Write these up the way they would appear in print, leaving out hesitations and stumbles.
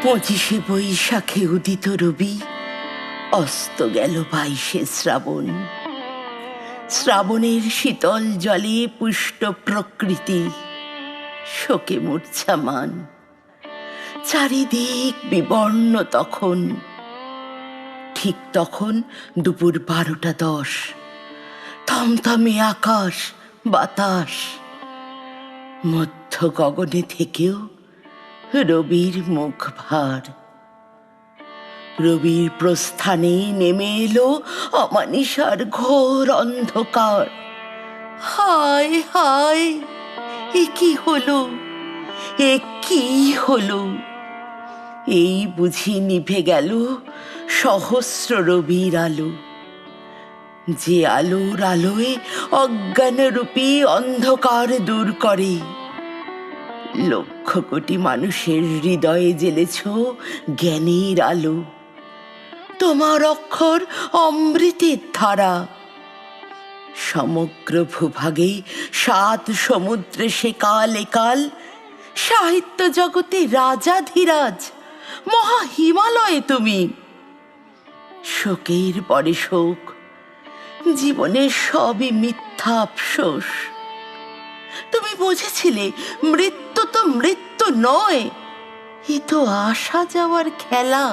পঁচিশে বৈশাখে উদিত রবি, অস্ত গেল 22শে শ্রাবণ। শ্রাবণের শীতল জলে পুষ্ট প্রকৃতি, শোকে মূর্ছামান। চারিদিক বিবর্ণ তখন। ঠিক তখন দুপুর 12টা 10। থমথমে আকাশ বাতাস। মধ্য গগনে থেকেও রবির মুখ ভার। রবির প্রস্থানে নেমে এলো অমানিসার ঘোর অন্ধকার। হায় হায়, এ কি হলো, এ কি হলো! এই বুঝি নিভে গেল সহস্র রবির আলো, যে আলোর আলোয় অজ্ঞানরূপী অন্ধকার দূর করে। লক্ষ কোটি মানুষের হৃদয়ে জ্বেলেছ জ্ঞানের আলো। তোমার অক্ষর অমৃতের ধারা। সমগ্র ভূভাগে 7 সমুদ্রে সেকাল একাল সাহিত্য জগতে রাজাধিরাজ, মহা হিমালয়ে তুমি। শোকের পরে শোক, জীবনের সবই মিথ্যা আফসোস। তুমি বুঝেছিলে মৃত্যু তো মৃত্যু নয়, এ তো আসা যাওয়ার খেলা।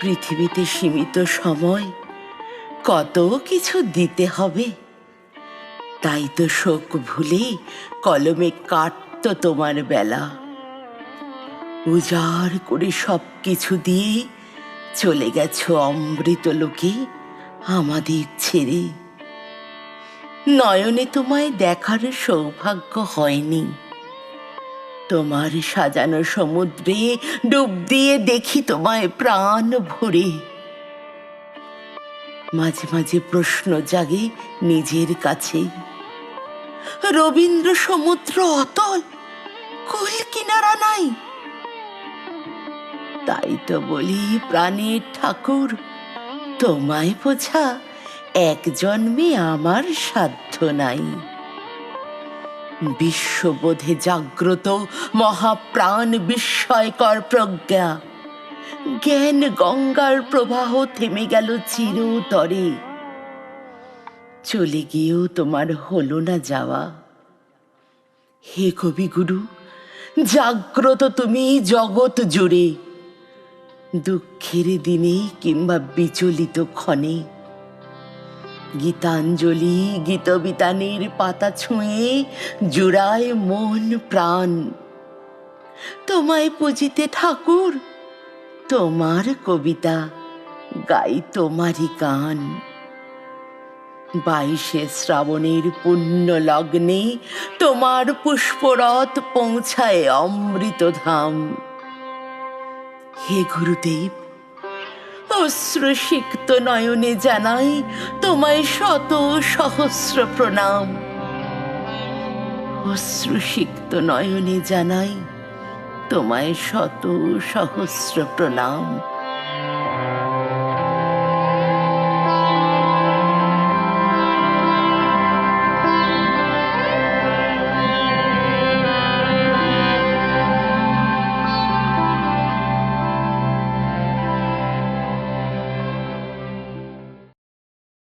পৃথিবীতে সীমিত সময়, কত কিছু দিতে হবে। তাই তো শোক ভুলে কলমে কাটত তোমার বেলা। উজাড় করে সব কিছু দিয়ে চলে গেছো অমৃত লোকে আমাদের ছেড়ে। নয়নে তোমায় দেখার সৌভাগ্য হয়নি। তোমার সাজানো সমুদ্রে ডুব দিয়ে দেখি তোমায় প্রাণ ভরে। মাঝে মাঝে প্রশ্ন জাগে নিজের কাছে, রবীন্দ্র সমুদ্র অতল, কুল কিনারা নাই। তাই তো বলি প্রাণের ঠাকুর, তোমায় বোঝা এক জন্মে আমার সাধ্য নাই। বিশ্ববোধে জাগ্রত মহাপ্রাণ বিস্ময়কর প্রজ্ঞা, জ্ঞান গঙ্গার প্রবাহ থেমে গেল চিরতরে। চলে গিয়েও তোমার হলো না যাওয়া। হে কবিগুরু, জাগ্রত তুমি জগৎ জুড়ে। দুঃখের দিনে কিংবা বিচলিত ক্ষণে গীতাঞ্জলি গীতবিতানের পাতা ছুঁয়ে জুড়ায় মন প্রাণ। তোমায় পুজিতে ঠাকুর, তোমার কবিতা গাই তোমারই গান। 22শে শ্রাবণের পুণ্য লগ্নে তোমার পুষ্পরথ পৌঁছায় অমৃতধাম। হে গুরুদেব, অশ্রুসিক্ত নয়নে জানাই তোমায় শত সহস্র প্রণাম। অশ্রুসিক্ত নয়নে জানাই তোমায় শত সহস্র প্রণাম।